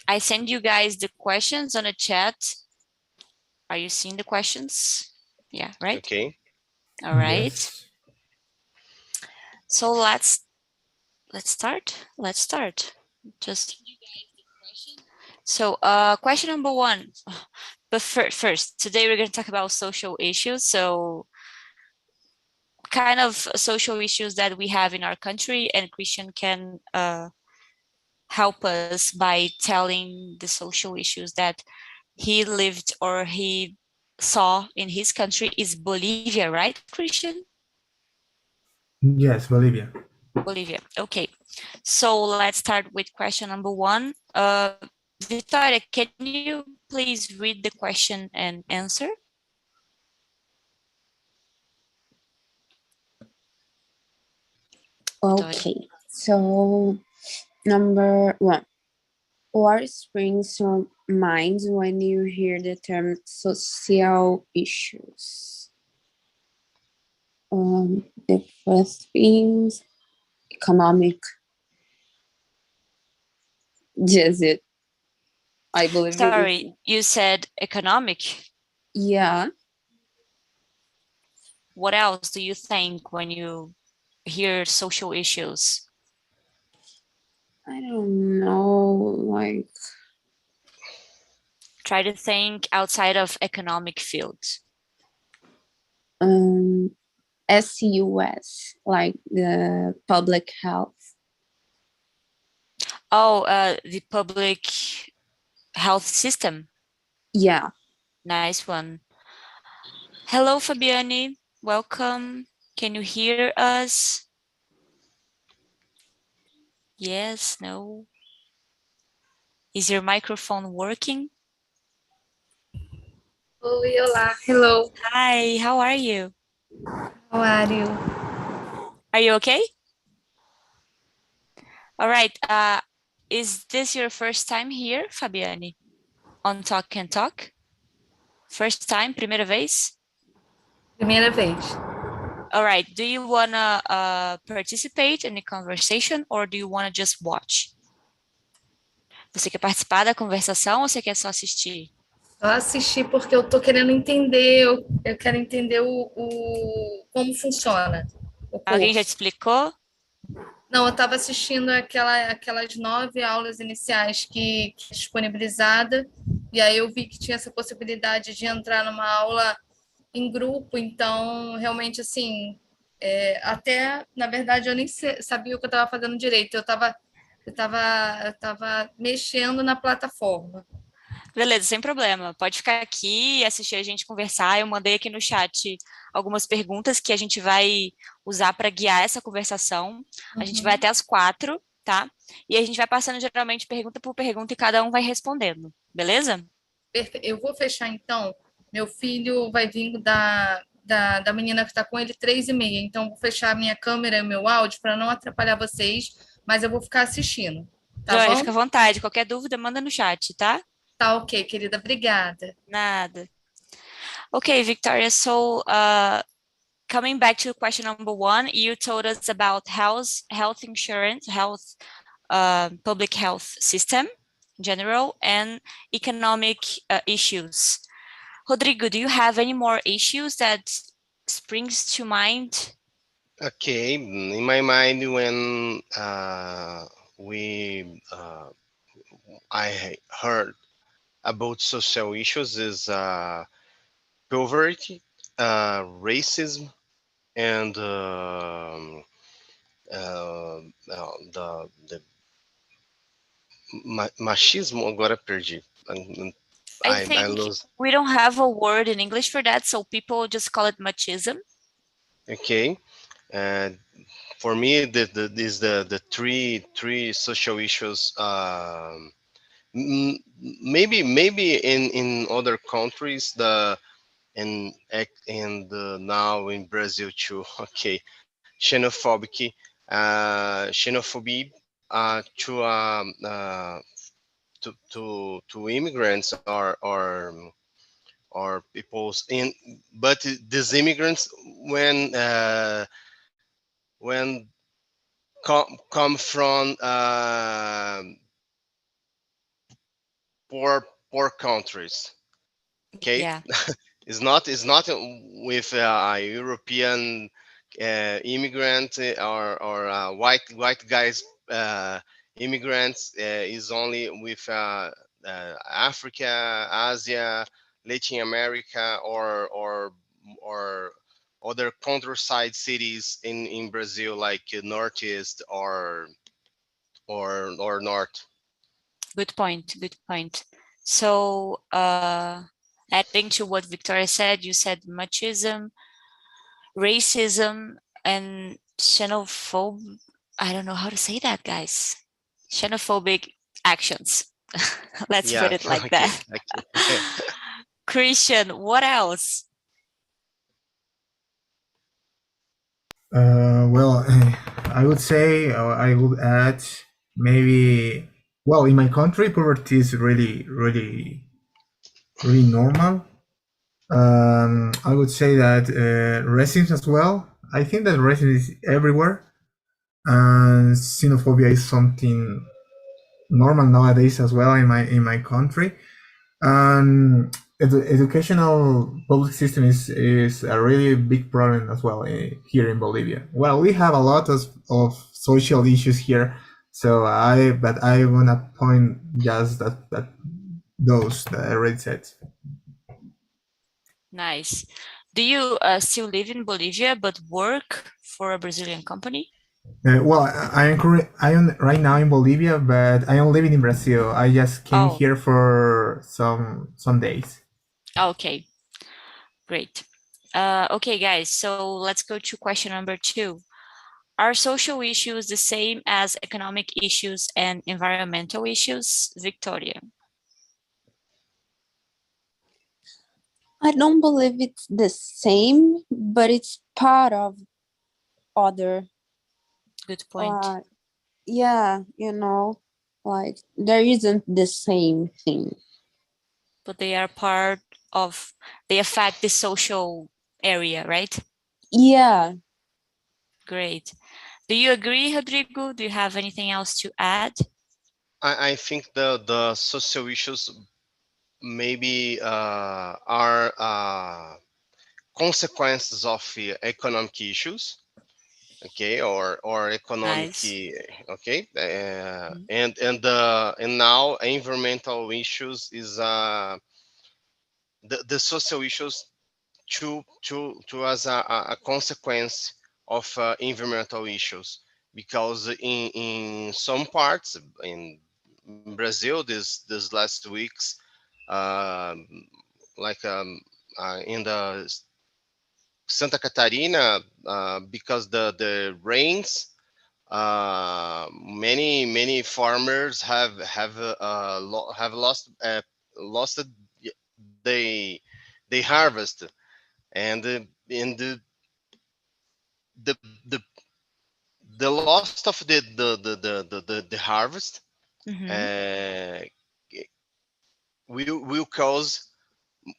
I send you guys the questions on the chat. Are you seeing the questions? Yeah, right? Okay. All right. Yes. So let's start. Let's start. Just so question number one. But first, today we're going to talk about social issues. So kind of social issues that we have in our country, and Christian can help us by telling the social issues that he lived or he saw in his country. Is Bolivia, right, Christian? Yes, Bolivia. Bolivia. Okay. So let's start with question number one. Victoria, can you please read the question and answer? Okay, so number one. What springs to mind when you hear the term social issues? The first thing, economic. Just it. I believe Sorry, you said economic. Yeah. What else do you think when you hear social issues? I don't know, like. Try to think outside of economic fields. SUS, like the public health. Oh, the public health system. Yeah. Nice one. Hello, Fabiani. Welcome. Can you hear us? Yes, no. Is your microphone working? Oi, olá, hello. Hi, how are you? How are you? Are you okay? All right. Is this your first time here, Fabiani, on Talk and Talk? First time, primeira vez? Primeira vez. All right. Do you want to participate in the conversation or do you want to just watch? Você quer participar da conversação ou você quer só assistir? Só assistir porque eu tô querendo entender, eu quero entender como funciona o Alguém já te curso. explicou? Não, eu estava assistindo aquelas 9 aulas iniciais que é disponibilizada, e aí eu vi que tinha essa possibilidade de entrar numa aula em grupo, então, realmente, assim, até, na verdade, eu nem sabia o que eu estava fazendo direito, eu tava mexendo na plataforma. Beleza, sem problema. Pode ficar aqui e assistir a gente conversar. Eu mandei aqui no chat algumas perguntas que a gente vai usar para guiar essa conversação. A gente vai até as 4, tá? E a gente vai passando geralmente pergunta por pergunta e cada um vai respondendo, beleza? Eu vou fechar, então. Meu filho vai vir da menina que está com ele 3h30, então vou fechar a minha câmera e o meu áudio para não atrapalhar vocês, mas eu vou ficar assistindo. Tá Joia, bom? fica à vontade. Qualquer dúvida, manda no chat, tá? Tá ok, querida. Obrigada. Nada. Okay, Victoria, so coming back to question number one, you told us about health insurance, public health system in general, and economic issues. Rodrigo, do you have any more issues that springs to mind? Okay, in my mind when I heard about social issues is poverty, racism, and the machismo. Agora perdi. I think lose. we don't have a word in English for that, so people just call it machism. Okay, for me, these the three social issues. Maybe in other countries and now in Brazil too. Okay, xenophobia to to immigrants or people's in, but these immigrants when come from poor countries. Okay, Yeah. it's not with a European immigrant or white guys immigrants. Is only with Africa, Asia, Latin America, or other countryside cities in Brazil, like Northeast or North. Good point. Good point. So, adding to what Victoria said, you said machism, racism, and xenophobe. I don't know how to say that, guys. Xenophobic actions. Let's put Yeah. it like Okay. that. Okay. Christian, what else? Well, I would say I would add maybe. Well, in my country, poverty is really normal. I would say that racism as well. I think that racism is everywhere, and xenophobia is something normal nowadays as well in my country. And educational public system is a really big problem as well here in Bolivia. Well, we have a lot of social issues here, so I wanna point just that those that I already said. Nice. Do you still live in Bolivia but work for a Brazilian company? Well, I am right now in Bolivia, but I am living in Brazil. I just came Oh. here for some days. Okay, great. Okay, guys, so let's go to question number 2. Are social issues the same as economic issues and environmental issues? Victoria. I don't believe it's the same, but it's part of other. Good point. Yeah, like there isn't the same thing. But they are part of, they affect the social area, right? Yeah. Great. Do you agree, Rodrigo? Do you have anything else to add? I think the social issues maybe are consequences of economic issues, okay, or economic, Nice. okay, and now environmental issues is the social issues to as a consequence of environmental issues, because in some parts in Brazil this last weeks, um, like in the Santa Catarina, because the rains, many farmers have lost they they harvest, and in the the the loss of the harvest Mhm. uh, will cause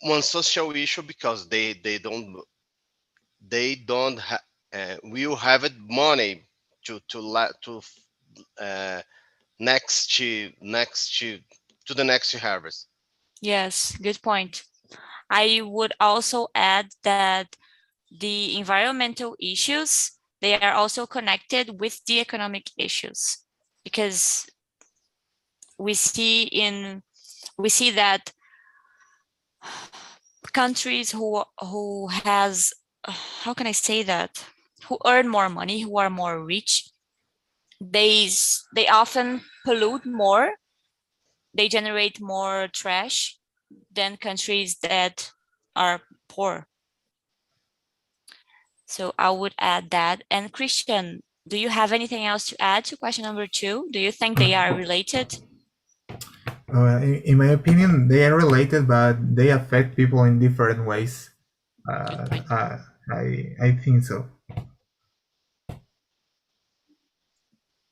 one social issue, because will have it money to uh, to the next harvest. Yes, good point. I would also add that the environmental issues, they are also connected with the economic issues, because we see that countries who has, how can I say that, who earn more money, who are more rich, they often pollute more, they generate more trash than countries that are poor. So I would add that. And Christian, do you have anything else to add to question number 2? Do you think they are related? In my opinion, they are related, but they affect people in different ways. Good point. I think so.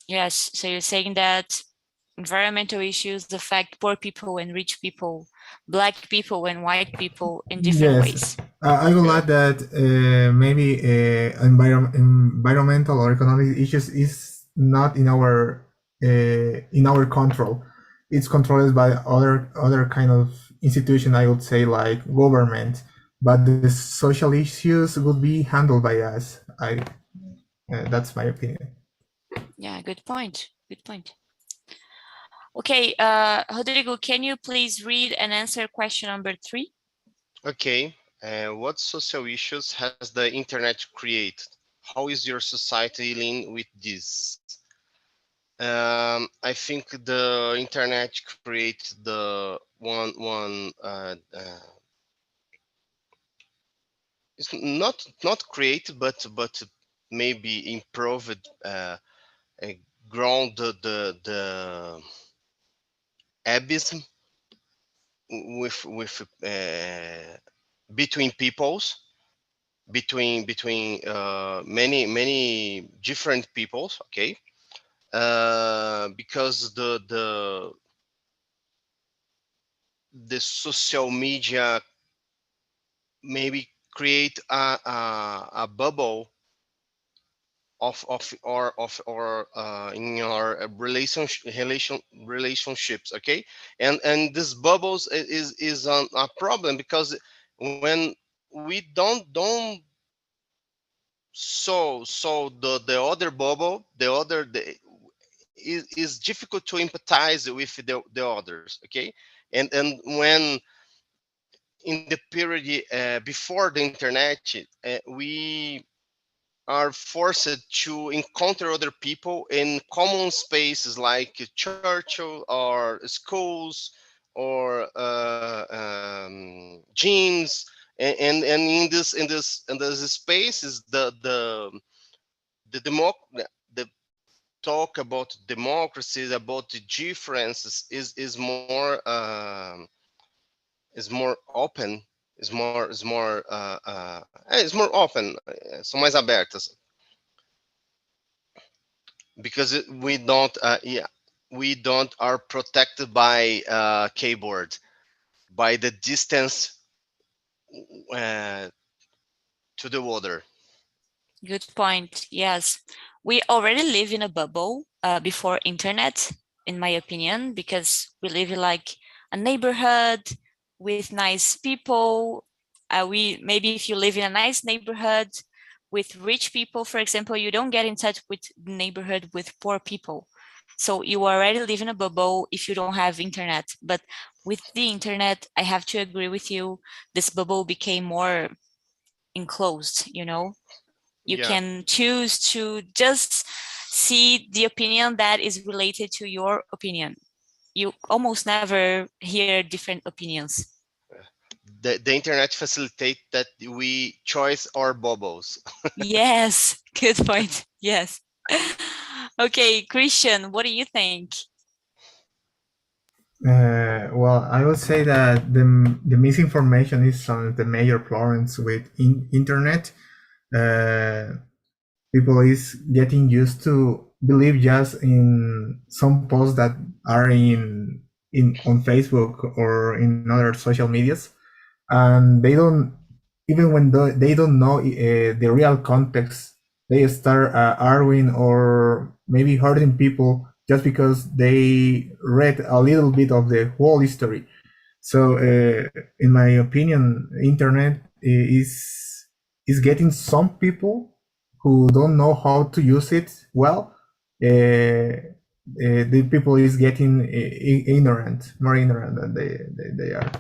Yes, so you're saying that environmental issues affect poor people and rich people, black people and white people in different Yes, ways. I will add that maybe environmental or economic issues is not in our control. it's controlled by other kind of institution, I would say, like government, but the social issues would be handled by us. That's my opinion. Yeah, good point. Good point. Okay, Rodrigo, can you please read and answer question number 3? Okay. What social issues has the internet created? How is your society dealing with this? I think the internet created the one it's not created, but maybe improved, ground the abysm with between peoples, between many different peoples. Okay, because the social media maybe create a bubble in your relationships. Okay, and this bubbles is a problem, because when we don't so the other bubble, is difficult to empathize with the others. Okay, and when in the period before the internet, we are forced to encounter other people in common spaces like church or schools or gyms, and in this spaces the talk about democracy, about the differences is more open, is more open, são mais abertas, because we don't are protected by keyboard, by the distance uh, to the water. Good point. Yes, we already live in a bubble before internet, in my opinion, because we live in like a neighborhood with nice people. Maybe if you live in a nice neighborhood with rich people, for example, you don't get in touch with the neighborhood with poor people. So you already live in a bubble if you don't have internet. But with the internet, I have to agree with you, this bubble became more enclosed, you know? You Yeah, can choose to just see the opinion that is related to your opinion. You almost never hear different opinions. the internet facilitate that we choose our bubbles. Yes, good point. Yes. Okay, Christian, what do you think? Well, I would say that the misinformation is one of the major problems with internet. People is getting used to believe just in some posts that are in on Facebook or in other social medias, and they don't, even when they don't know the real context, they start arguing or maybe hurting people just because they read a little bit of the whole history. So in my opinion, internet is getting some people who don't know how to use it well. The people is getting more ignorant than they are.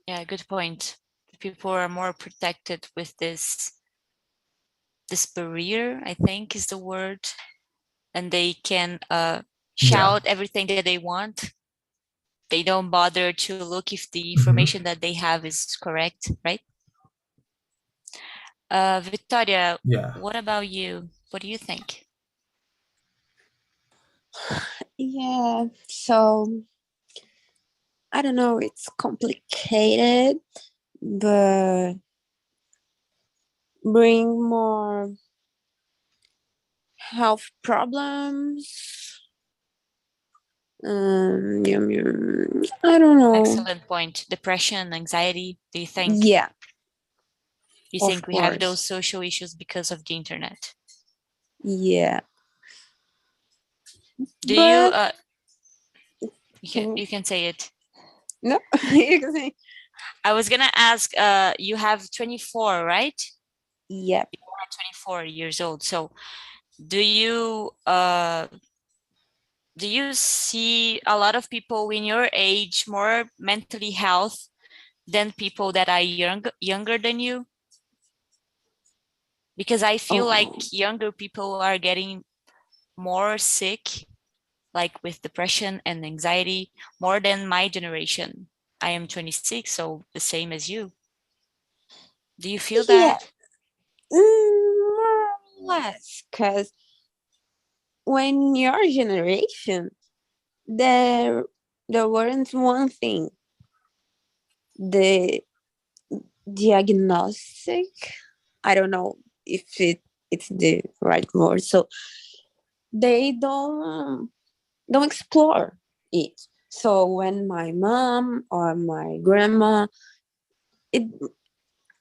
Yeah, good point. People are more protected with this barrier, I think is the word, and they can shout everything that they want. They don't bother to look if the information that they have is correct, right? Victoria, what about you? What do you think? Yeah, so I don't know, it's complicated, but bring more health problems. I don't know. Excellent point. Depression, anxiety, do you think? Yeah. You think we have those social issues because of the internet? Yeah. Do you You can say it. No, you can say. I was gonna ask, you have 24, right? Yep. You are 24 years old. So do you see a lot of people in your age more mentally health than people that are younger than you? Because I feel like younger people are getting more sick, like with depression and anxiety, more than my generation. I am 26, so the same as you. Do you feel Yeah, that? more or less, because when your generation, there there weren't one thing, the diagnostic. I don't know if it's the right word. So they don't explore it. So when my mom or my grandma, it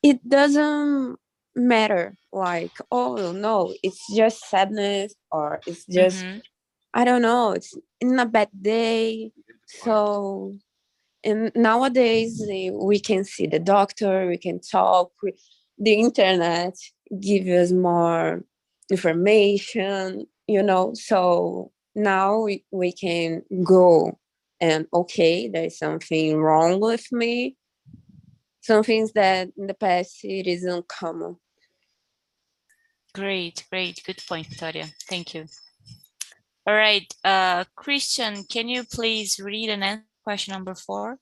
it doesn't matter, like, oh no, it's just sadness, or it's just, Mm-hmm. I don't know, it's in a bad day. So, and nowadays we can see the doctor, we can talk, the internet give us more information, so now we can go and, okay, there's something wrong with me, some things that in the past it isn't common. Great, good point, Victoria. Thank you. All right, Christian, can you please read and answer question number 4?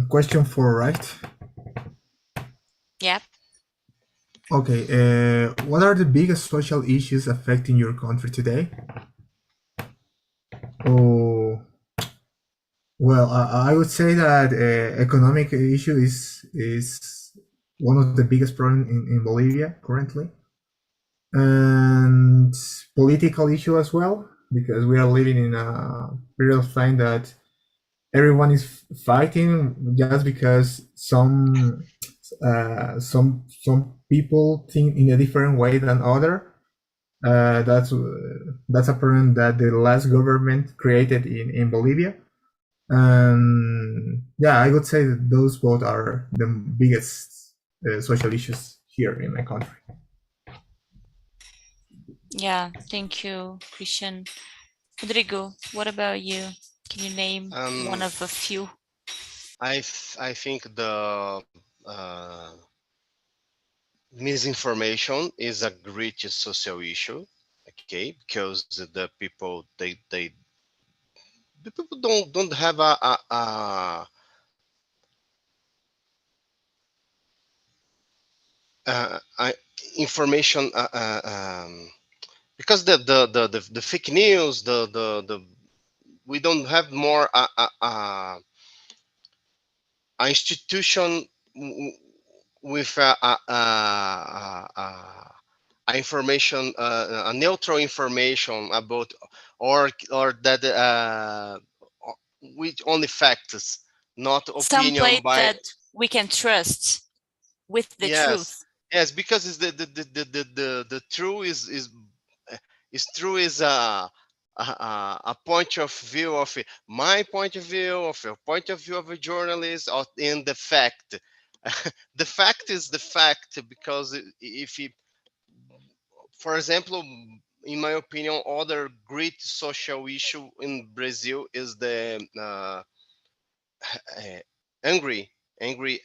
Question 4, right? Yep. Okay. What are the biggest social issues affecting your country today? Oh, well, I would say that economic issue is one of the biggest problems in Bolivia currently, and political issue as well, because we are living in a period of time that everyone is fighting just because some people think in a different way than other. That's a problem that the last government created in Bolivia. Yeah, I would say that those both are the biggest social issues here in my country. Yeah, thank you, Christian. Rodrigo, what about you? Can you name one of a few? I think the misinformation is a great social issue. Okay, because the people don't have a information because the fake news, the we don't have more a institution with a information, a neutral information about, or that with only facts, not Some opinion place by. that we can trust with the Yes, truth. yes, because it's the true is true is a point of view of my point of view, of your point of view of a journalist, or in the fact. The fact is the fact, because if you, for example, in my opinion, other great social issue in Brazil is the uh, angry, angry,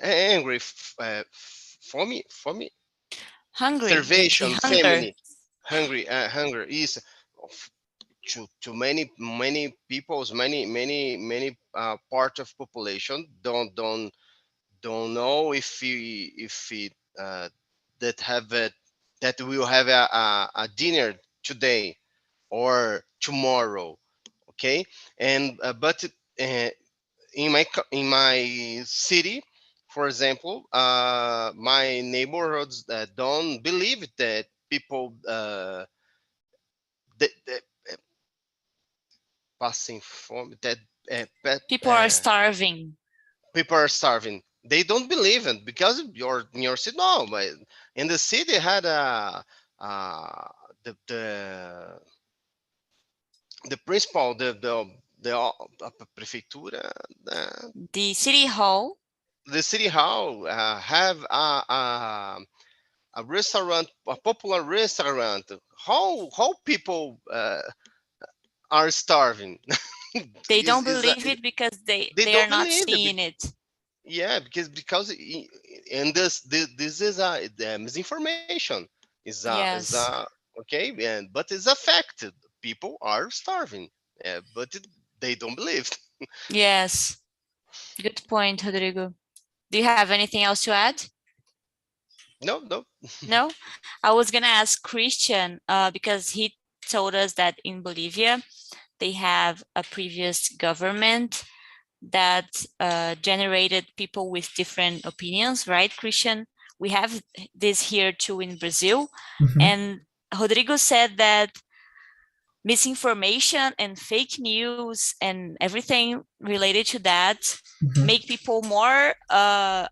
angry, for me, Hungry, the starvation, hunger. family, hungry, hunger is to many peoples, many part of population don't know if he that have a, that will have a dinner today or tomorrow. Okay, and but in my city, for example, my neighborhoods don't believe that people that passing from that People are starving. people are starving. They don't believe it because your in your city. No, but in the city had a the principal, the prefeitura, The city hall. the city hall have a restaurant, a popular restaurant. How people are starving? They is don't is believe it because they they are don't not believe it. seeing it. Yeah, because and this is the misinformation. Is Yes. okay, and but it's a fact. People are starving, but they don't believe. Yes. Good point, Rodrigo. Do you have anything else to add? No, no. No? I was gonna ask Christian because he told us that in Bolivia they have a previous government that generated people with different opinions, right, Christian? We have this here too in Brazil. Mhm. And Rodrigo said that misinformation and fake news and everything related to that Mhm. make people more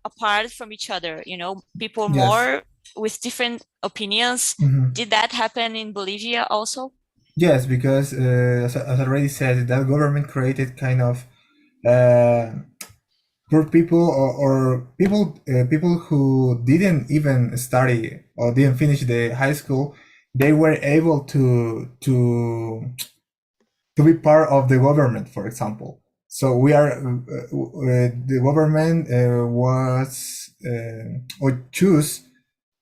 apart from each other, people Yes. more with different opinions. Mhm. Did that happen in Bolivia also? Yes, because as I already said, that government created kind of uh, poor people or people who didn't even study or didn't finish the high school. They were able to be part of the government, for example. So we are the government was or choose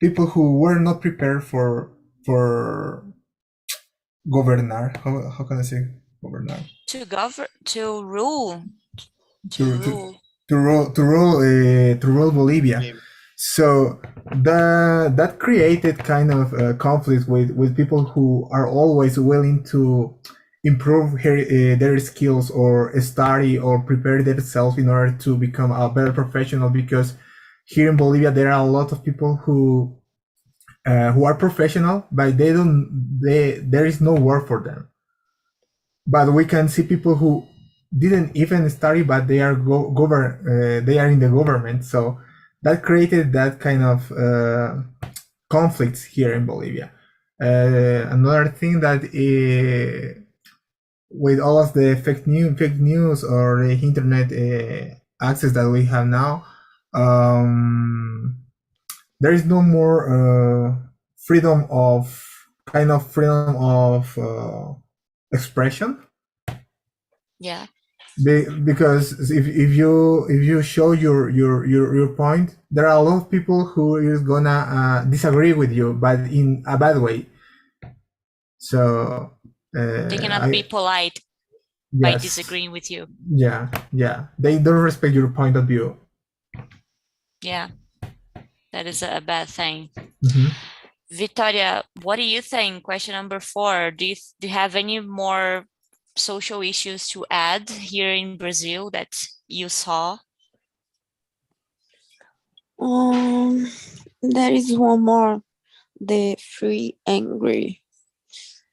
people who were not prepared for governar. How can I say governar? To rule to To to rule to rule Bolivia. Okay. So that created kind of conflict with people who are always willing to improve their skills or study or prepare themselves in order to become a better professional. Because here in Bolivia there are a lot of people who are professional, but there is no work for them. But we can see people who didn't even study, but they are they are in the government. So that created that kind of conflicts here in Bolivia. Another thing that with all of the fake news or the internet access that we have now, there is no more freedom of expression. yeah Because if you show your point, there are a lot of people who is gonna disagree with you, but in a bad way. So they cannot be I polite by yes, disagreeing with you. yeah, they don't respect your point of view. Yeah, that is a bad thing. Mhm. Victoria, what do you think? Question number 4. Do you have any more social issues to add here in Brazil that you saw? There is one more. The free angry.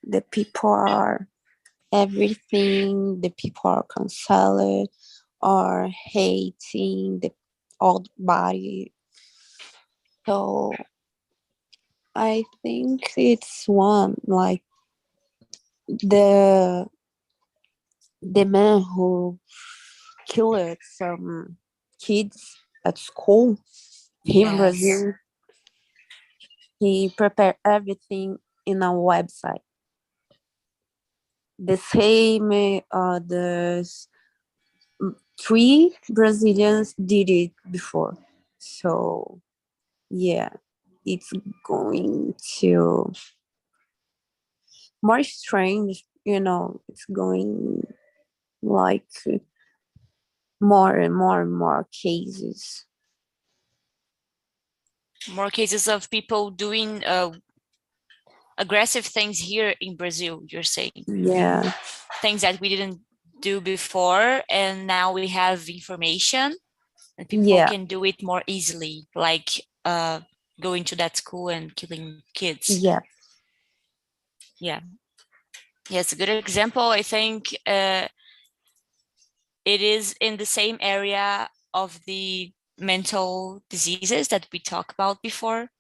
The people are everything. The people are canceled or hating the old body. So I think it's one like the man who killed some kids at school here in Yes. Brazil. He prepared everything in a website. The same, the 3 Brazilians did it before. So yeah, it's going to more strange, it's going like more and more and more cases. More cases of people doing aggressive things here in Brazil, you're saying? Yeah. Things that we didn't do before, and now we have information and people can do it more easily, like going to that school and killing kids. Yeah. Yeah, it's a good example. I think it is in the same area of the mental diseases that we talked about before.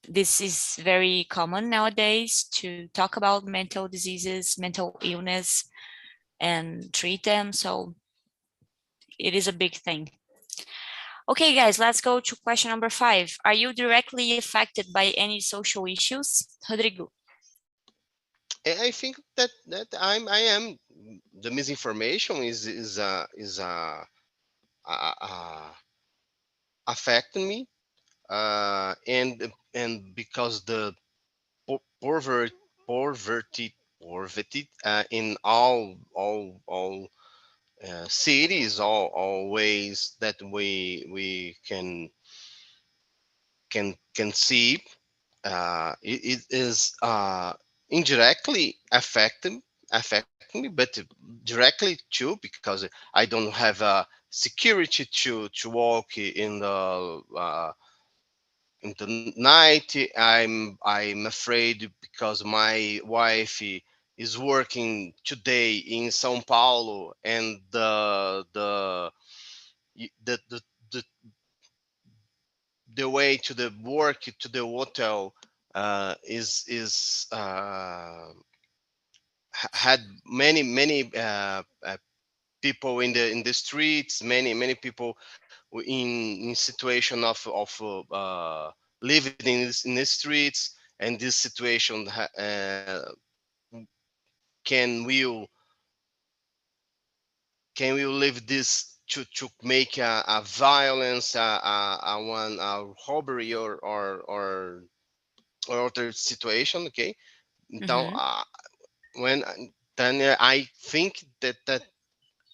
this is very common nowadays to talk about mental diseases, mental illness, and treat them. So it is a big thing. Okay, guys, let's go to question number 5. Are you directly affected by any social issues? Rodrigo. I think that I am. The misinformation uh, affecting me, and because the poverty poverty in all cities, all ways that we can see, it is indirectly affecting me, but directly too, because I don't have security to walk in the night. I'm afraid because my wife is working today in São Paulo, and the the, the the way to the work to the hotel is had many people in the streets, many people in situation of living in the streets, and this situation can will live this to make a violence, a robbery, or other situation, okay? Então, Mhm. when then I think that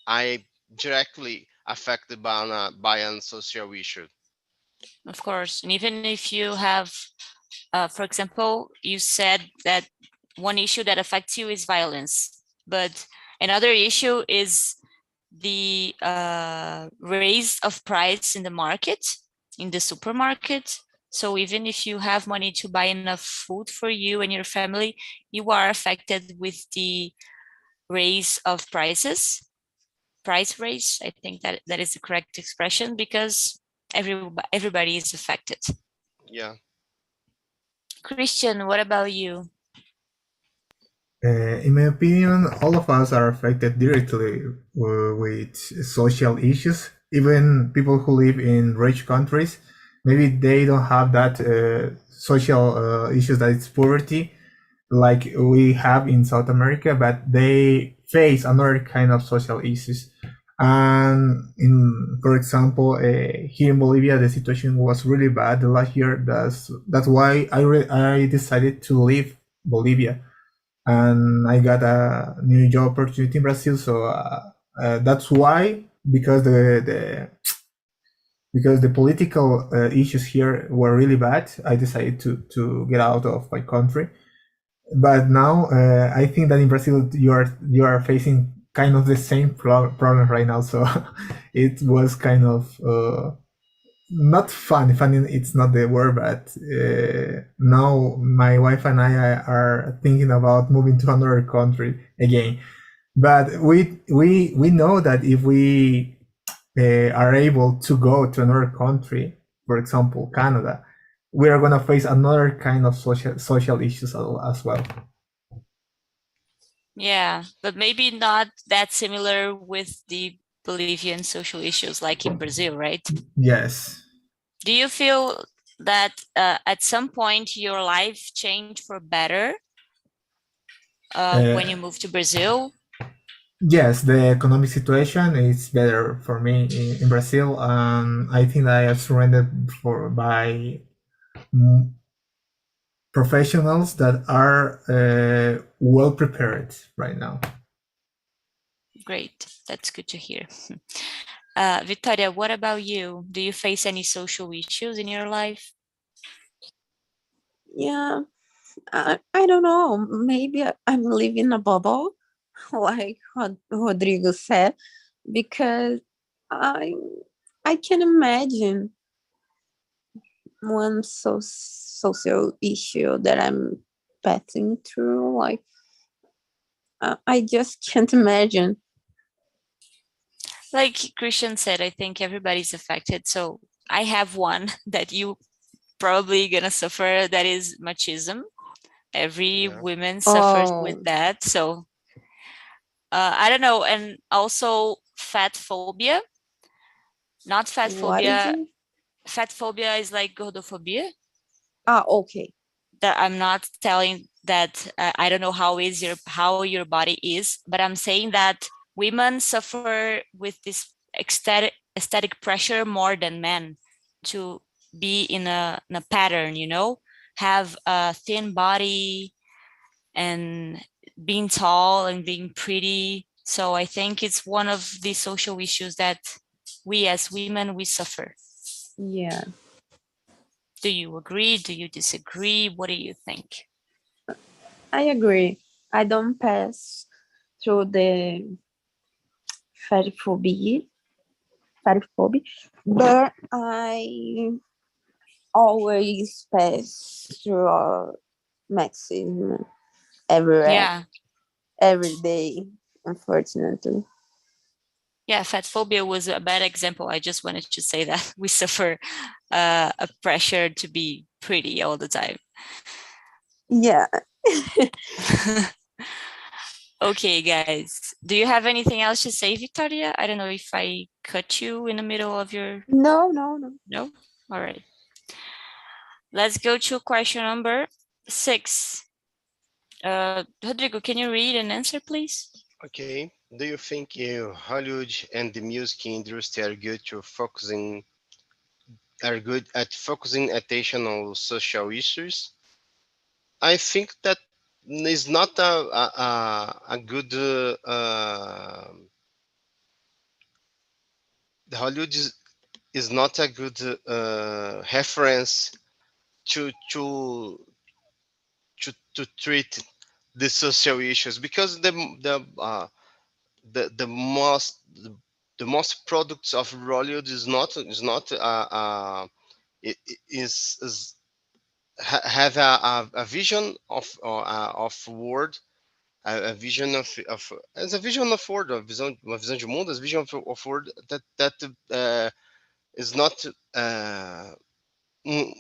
I directly affected by a social issue. Of course. And even if you have, for example, you said that one issue that affects you is violence, but another issue is the raise of price in the market, in the supermarket. So even if you have money to buy enough food for you and your family, you are affected with the raise of prices, price raise. I think that that is the correct expression, because everybody is affected. Yeah. Christian, what about you? In my opinion, all of us are affected directly with social issues. Even people who live in rich countries, maybe they don't have that social issues, that it's poverty, like we have in South America, but they face another kind of social issues. And for example, here in Bolivia, the situation was really bad the last year. That's why I decided to leave Bolivia, and I got a new job opportunity in Brazil. So that's why, because the political issues here were really bad, I decided to get out of my country. But now I think that in Brazil you are facing kind of the same problem right now. So it was kind of not fun. Fun, it's not the word, but now my wife and I are thinking about moving to another country again. But we know that if we are able to go to another country, for example, Canada, we are going to face another kind of social issues as well. Yeah, but maybe not that similar with the Bolivian social issues like in Brazil, right? Yes. Do you feel that at some point your life changed for better when you moved to Brazil? Yes, the economic situation is better for me in Brazil. I think that I have surrendered by professionals that are well prepared right now. Great, that's good to hear. Victoria, what about you? Do you face any social issues in your life? Yeah, I don't know. Maybe I'm living a bubble, like Rodrigo said, because I I can imagine one social issue that I'm passing through. Like I just can't imagine. Like Christian said, I think everybody's affected. So I have one that you probably gonna suffer, that is machism. Every Yeah. woman suffers with Oh, that. So I don't know. And also fat phobia. Not fat what is phobia. it? Fat phobia is like gordophobia. Ah, okay. That I'm not telling that I don't know how your body is, but I'm saying that women suffer with this aesthetic pressure more than men to be in a pattern, you know, have a thin body and being tall and being pretty. So I think it's one of the social issues that we as women we suffer. Yeah, Do you agree? Do you disagree? What do you think? I agree. I don't pass through the fatphobia, fatphobia, but I always pass through maximum everywhere, Yeah. every day, unfortunately. Yeah, fat phobia was a bad example. I just wanted to say that we suffer a pressure to be pretty all the time. Yeah. Okay, guys. Do you have anything else to say, Victoria? I don't know if I cut you in the middle of your... No, no, no. No? All right. Let's go to question number 6. Rodrigo, can you read and answer, please? Okay. Do you think Hollywood and the music industry are good at focusing attention on social issues? I think that is not a good Hollywood is not a good reference to to treat the social issues, because the most the most products of Hollywood is not is have a vision of word, a vision of as a vision of word, uma visão de mundo, as vision of word that is not uh, mm,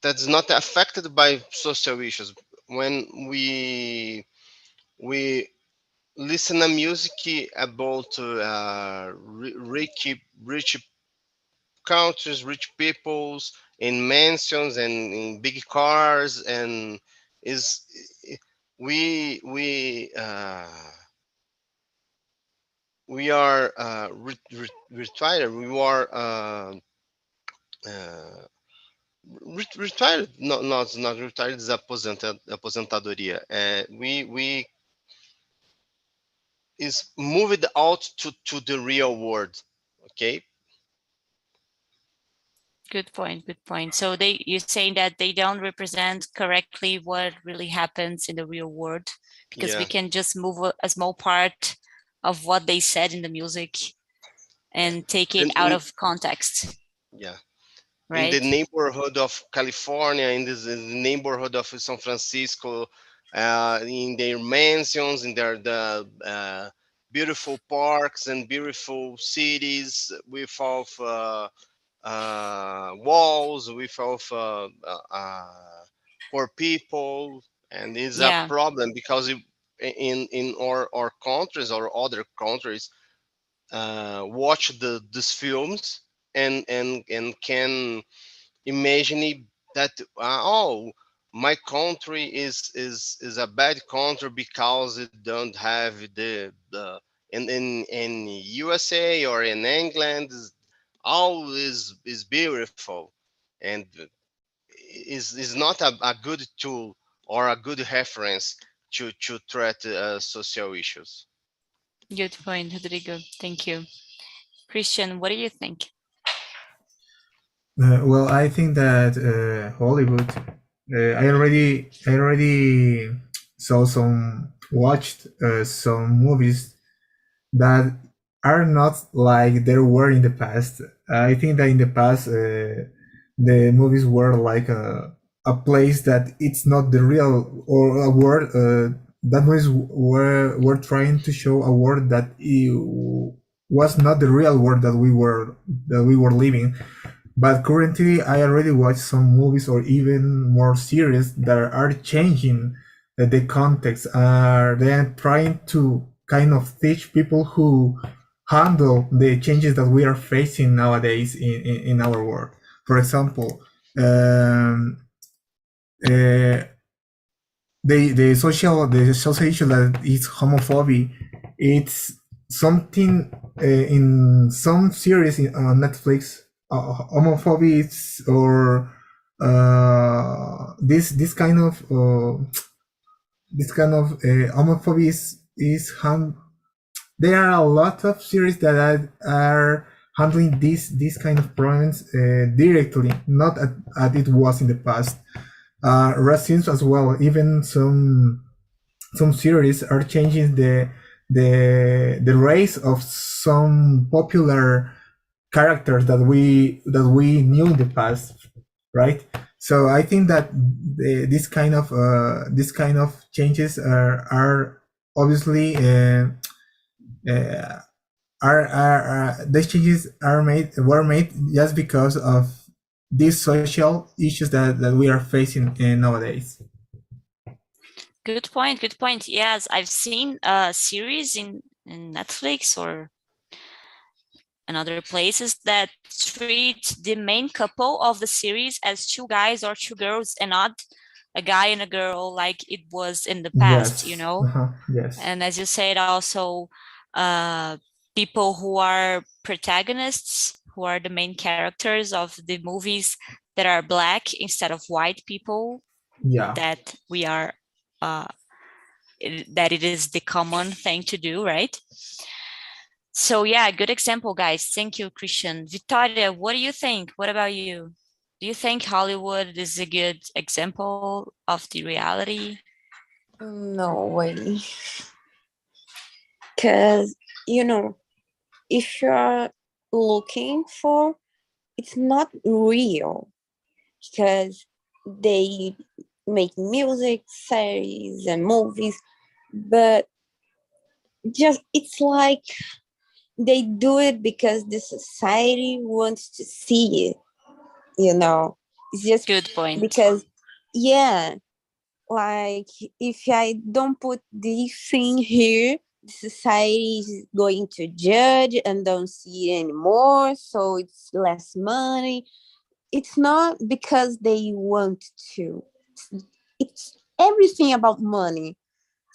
that's not affected by social issues. When we listen to music about rich countries, rich peoples in mansions and in big cars, and is we we are retired. We are uh, retired. No, not retired. Is aposentadoria. We is moved out to the real world. Okay. Good point. Good point. So you're saying that they don't represent correctly what really happens in the real world, because we Yeah. can just move a small part of what they said in the music and take it And out of context, yeah. In the right? neighborhood of California, in the neighborhood of San Francisco, in their mansions, in their the beautiful parks and beautiful cities with of walls, with of poor people, and it's a Yeah. problem because in our countries or other countries watch these films and can imagine that oh, my country is a bad country because it don't have the in USA or in England all is beautiful, and is not a good tool or a good reference to treat social issues. Good point, Rodrigo. Thank you. Christian, what do you think? Well, I think that Hollywood. I already saw watched some movies that are not like they were in the past. I think that in the past, the movies were like a place that it's not the real or a world. That movies were trying to show a world that was not the real world that we were living. But currently, I already watched some movies or even more series that are changing the context. They are trying to kind of teach people who handle the changes that we are facing nowadays in our world. For example, the social issue that is homophobia, it's something in some series on Netflix. Homophobia is, or this kind of homophobia is. There are a lot of series that are handling these kind of problems directly, not as it was in the past. Resumes as well. Even some series are changing the race of some popular characters that we knew in the past, right? So I think that this kind of changes are obviously these changes were made just because of these social issues that we are facing nowadays. Good point. Good point. Yes, I've seen a series in Netflix or in other places that treat the main couple of the series as two guys or two girls and not a guy and a girl like it was in the past, Yes. you know? Yes. And as you said, also people who are protagonists, who are the main characters of the movies that are black instead of white people, Yeah. that we are that it is the common thing to do, right? So yeah, good example, guys. Thank you, Christian. Victoria, what do you think? What about you? Do you think Hollywood is a good example of the reality? No way. Because, if you're looking for, it's not real. Because they make music, series, and movies, but just it's like they do it because the society wants to see it. It's just Good point. because, yeah, like if I don't put this thing here, the society is going to judge and don't see it anymore, so it's less money. It's not because they want to. It's everything about money.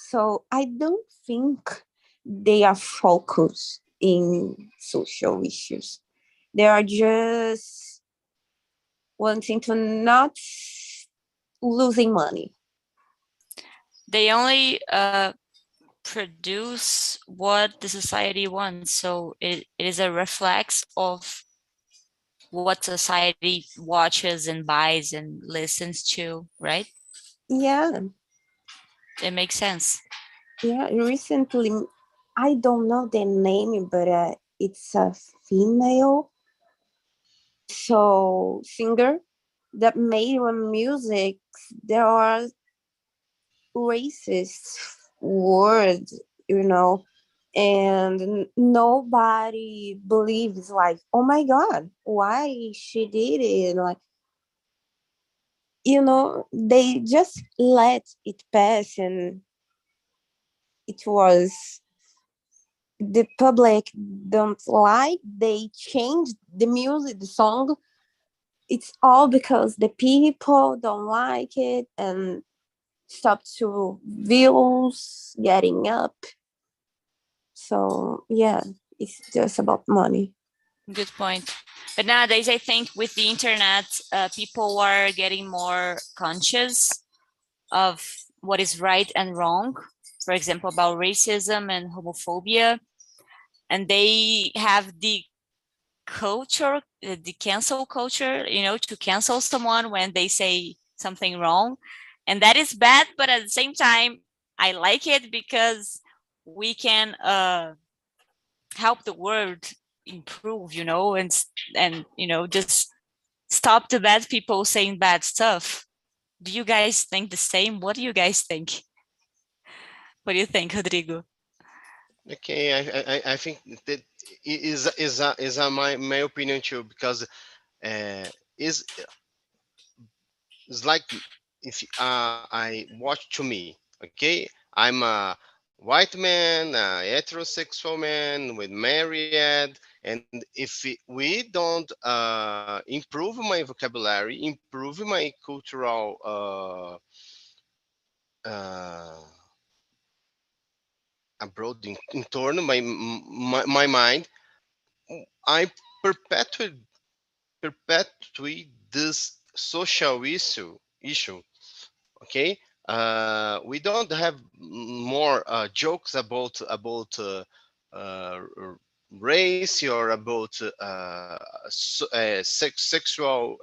So I don't think they are focused in social issues. They are just wanting to not losing money. They only produce what the society wants. So it is a reflex of what society watches and buys and listens to, right? Yeah. It makes sense. Yeah. Recently, I don't know the name, but it's a female singer that made music. There are racist words, and nobody believes, like, oh my god, why she did it, like, they just let it pass, and it was the public don't like, they changed the music, the song. It's all because the people don't like it and stop to views getting up. So yeah, it's just about money. Good point. But nowadays, I think with the internet, people are getting more conscious of what is right and wrong. For example, about racism and homophobia. And they have the culture, the cancel culture, to cancel someone when they say something wrong. And that is bad, but at the same time, I like it because we can help the world improve, and just stop the bad people saying bad stuff. Do you guys think the same? What do you guys think? What do you think, Rodrigo? Okay, I think that is my opinion too, because is like if I watch to me, okay, I'm a white man, a heterosexual man with married, and if we don't improve my vocabulary, improve my cultural abroad in turn my mind, I perpetuate perpetuate this social issue. Okay, we don't have more jokes about race or about sexual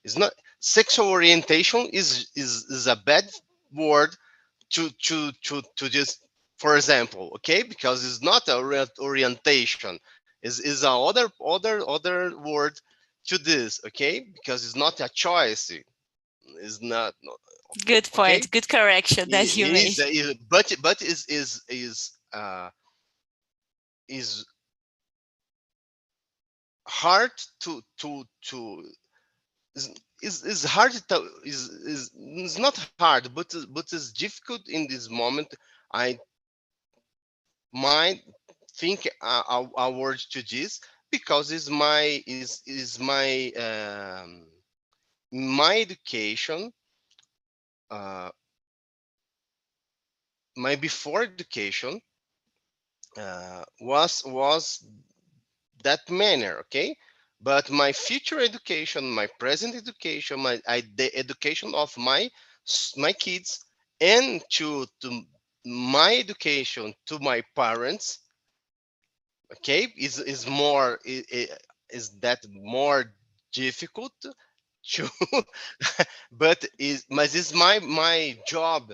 is not sexual orientation is a bad word to just, for example, okay, because it's not a orientation, is a other word to this, okay, because it's not a choice, it's not Good okay. point. Good correction that you made. But is hard to is hard to is not hard, but it's difficult in this moment. I might think a word to this because my education, uh, my before education was that manner, okay, but my future education, my present education, the education of my kids, and to my education to my parents, okay, is more is that more difficult to but is my job,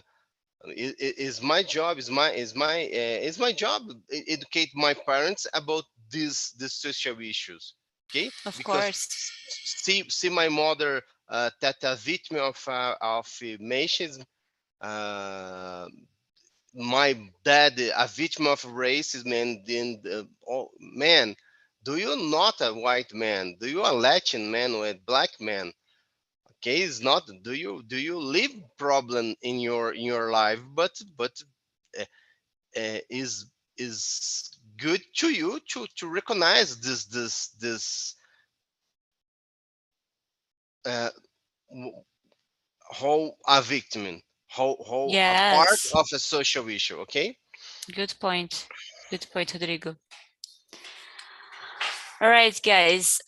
is my job, is my job educate my parents about these social issues, okay, Of because course. see my mother that a victim of machismo, uh, my dad a victim of racism, and then oh man, do you not a white man, do you a Latin man with black man, okay, it's not, do you live problem in your life, but uh, is good to you to recognize this uh, w- how a victim, how a part Yes. of a social issue, okay. Good point. Good point, Rodrigo. All right, guys.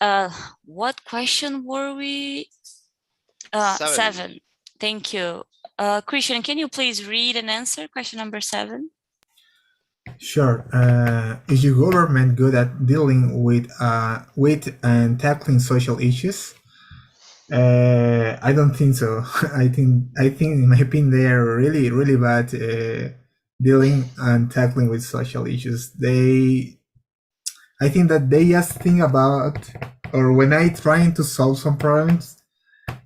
What question were we? Seven. 7. Thank you. Christian, can you please read and answer question number 7? Sure. Is your government good at dealing with and tackling social issues? I don't think so. I think in my opinion they are really bad dealing and tackling with social issues. I think that they just think about, or when I trying to solve some problems,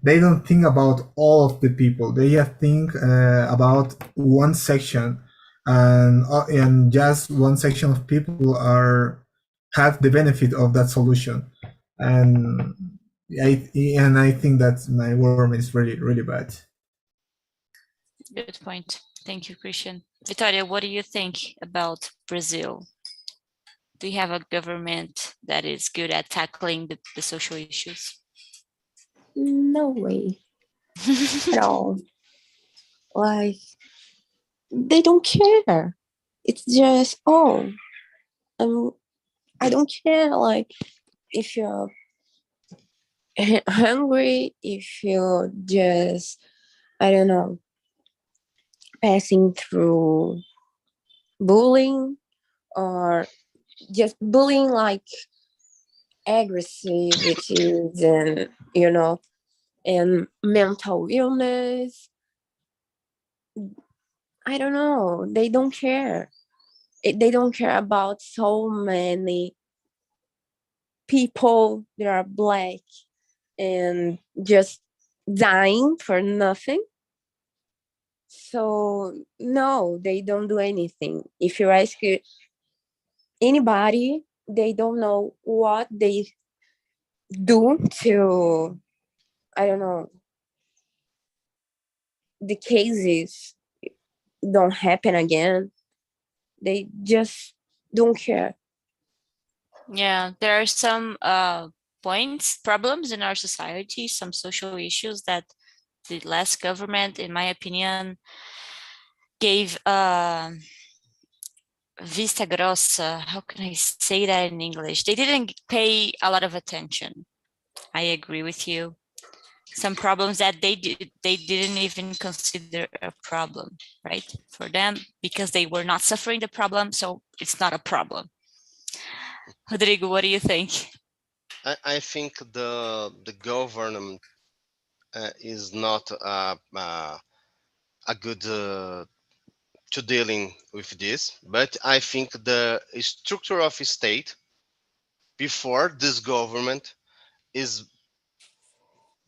they don't think about all of the people. They just think about one section, and just one section of people are have the benefit of that solution, and I think that my government is really bad. Good point. Thank you, Christian. Victoria, what do you think about Brazil? Do you have a government that is good at tackling the social issues? No way at all. Like, they don't care. It's just, oh, I don't care. Like, if you're hungry, if you're just, I don't know, passing through bullying, or just bullying like aggressivities, and and mental illness. I don't know. They don't care. They don't care about so many people that are black and just dying for nothing. So no, they don't do anything. If you ask anybody, they don't know what they do to, I don't know, the cases don't happen again. They just don't care. Yeah, there are some problems in our society, some social issues that the last government, in my opinion, gave vista grossa. How can I say that in English? They didn't pay a lot of attention. I agree with you. Some problems that they didn't even consider a problem, right? For them, because they were not suffering the problem, so it's not a problem. Rodrigo, what do you think? I think the government is not a good to dealing with this, but I think the structure of a state before this government is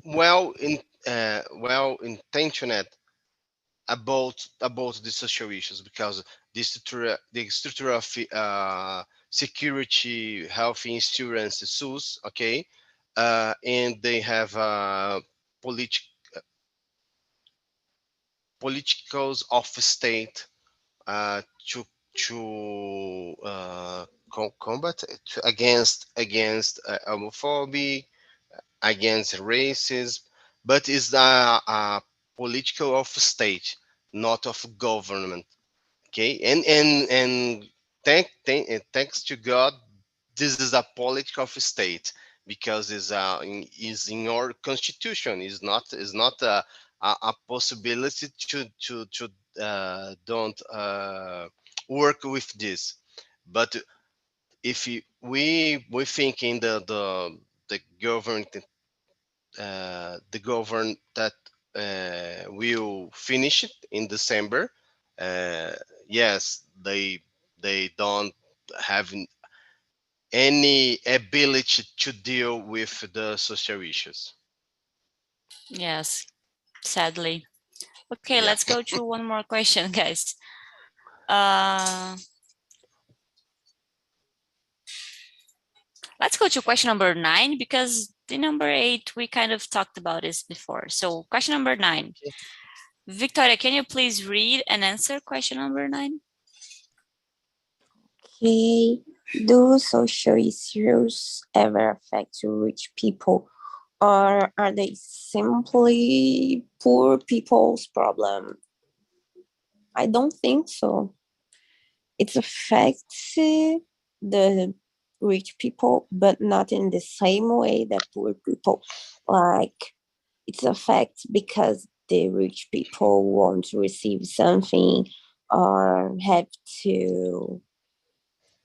well intentioned about the social issues, because the structure of security, health insurance, SUS, okay, and they have politicals of state to combat against homophobia, against racism, but is a political of state, not of government. Okay, and thanks to God, this is a political of state, because is in our constitution. Is not a possibility to don't work with this. But if we think in the government, the government that will finish it in December. Yes, they don't have any ability to deal with the social issues. Yes, sadly. Okay, Yeah. let's go to one more question, guys. Let's go to question number 9, because the number 8, we kind of talked about this before. So question number 9. Victoria, can you please read and answer question number 9? Okay. Do social issues ever affect rich people, or are they simply poor people's problem? I don't think so. It affects the rich people, but not in the same way that poor people. Like, it affects because the rich people want to receive something or have to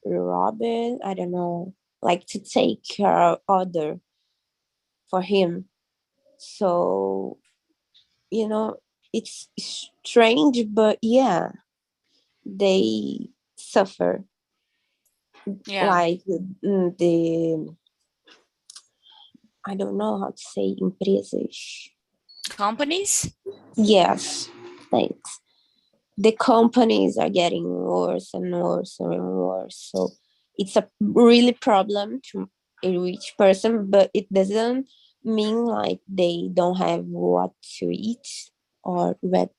rob it. I don't know, like to take care of other for him. So, it's strange, but yeah, they suffer. Yeah. Like the I don't know how to say empresas. Companies? Yes, thanks. The companies are getting worse and worse and worse. So it's a really problem to a rich person, but it doesn't mean like they don't have what to eat or what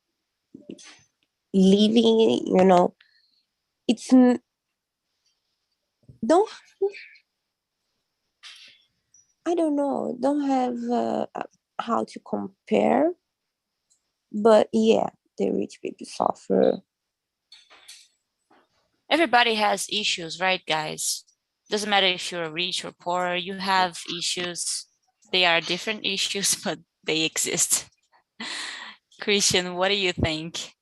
living, it's don't I don't know, don't have how to compare, but yeah, the rich people suffer. Everybody has issues, right, guys? Doesn't matter if you're rich or poor, you have issues. They are different issues, but they exist. Christian, what do you think?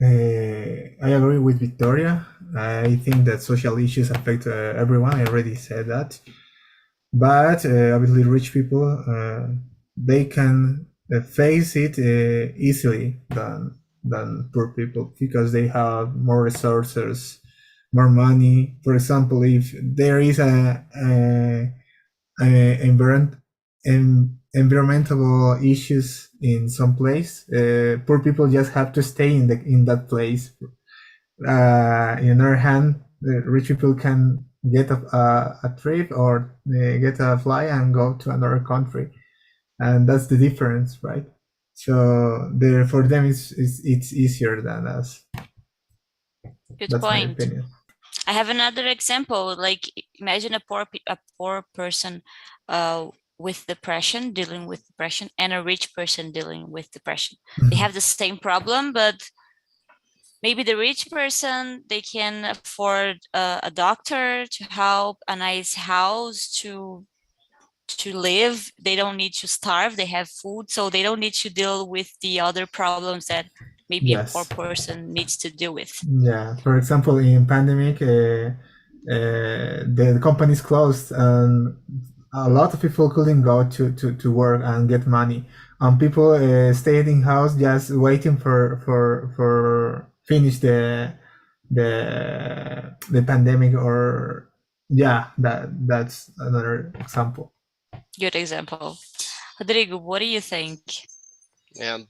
I agree with Victoria. I think that social issues affect everyone. I already said that. But obviously, rich people, they can face it easily than poor people, because they have more resources, more money. For example, if there is a environmental issues in some place, poor people just have to stay in that place. In other hand, the rich people can get a trip or get a fly and go to another country, and that's the difference, right? So there, for them, it's easier than us. Good That's my point. opinion. I have another example. Like, imagine a poor person with depression, dealing with depression, and a rich person dealing with depression. They have the same problem, but maybe the rich person, they can afford a doctor to help, a nice house to live. They don't need to starve. They have food, so they don't need to deal with the other problems that maybe a poor Yes. person needs to deal with. Yeah. For example, in pandemic, the companies closed, and a lot of people couldn't go to work and get money. And people stayed in house just waiting for finish the pandemic, or yeah, that's another example. Good example. Rodrigo, what do you think? And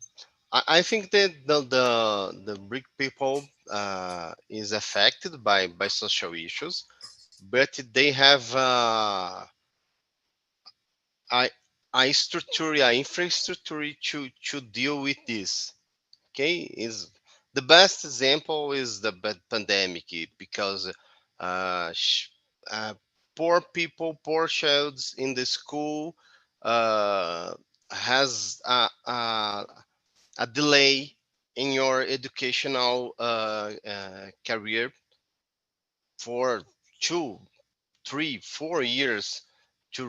I think that the Greek people is affected by social issues, but they have a, a structure, a infrastructure to deal with this. Okay, is the best example is the pandemic, because uh, sh- uh, poor people, poor childs in the school uh, has a delay in your educational career for 2, 3, 4 years to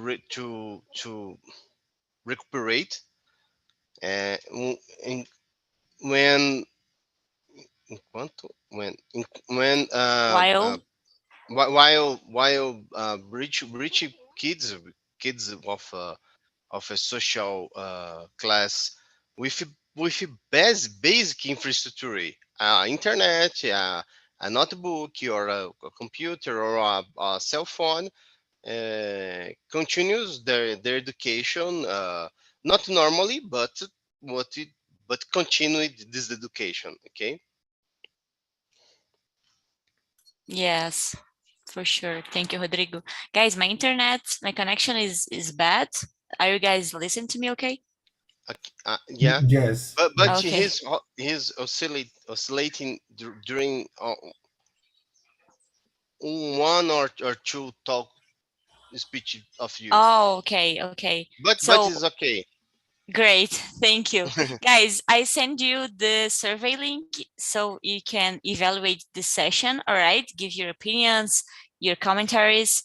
recuperate. Uh, in, when when While while rich kids of a social class with basic infrastructure, internet, a notebook, or a computer, or a cell phone, continues their education, not normally, but what it but continue this education. Okay. yes, for sure. Thank you, Rodrigo. Guys, my internet, my connection is bad. Are you guys listening to me okay? Yeah, Yes. but Okay. he's oscillating during one or two talk speech of you, Oh, okay, okay. but So it's okay. great. Thank you. Guys, I send you the survey link so you can evaluate this session. All right. Give your opinions, your commentaries.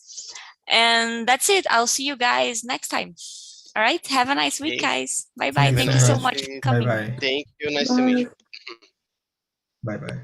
And that's it. I'll see you guys next time. All right. Have a nice week, Okay, guys. Bye bye. Thank you have a so Thank you so much. nice much for day. Bye coming. bye. Thank you. Nice to meet Bye. you. Bye bye.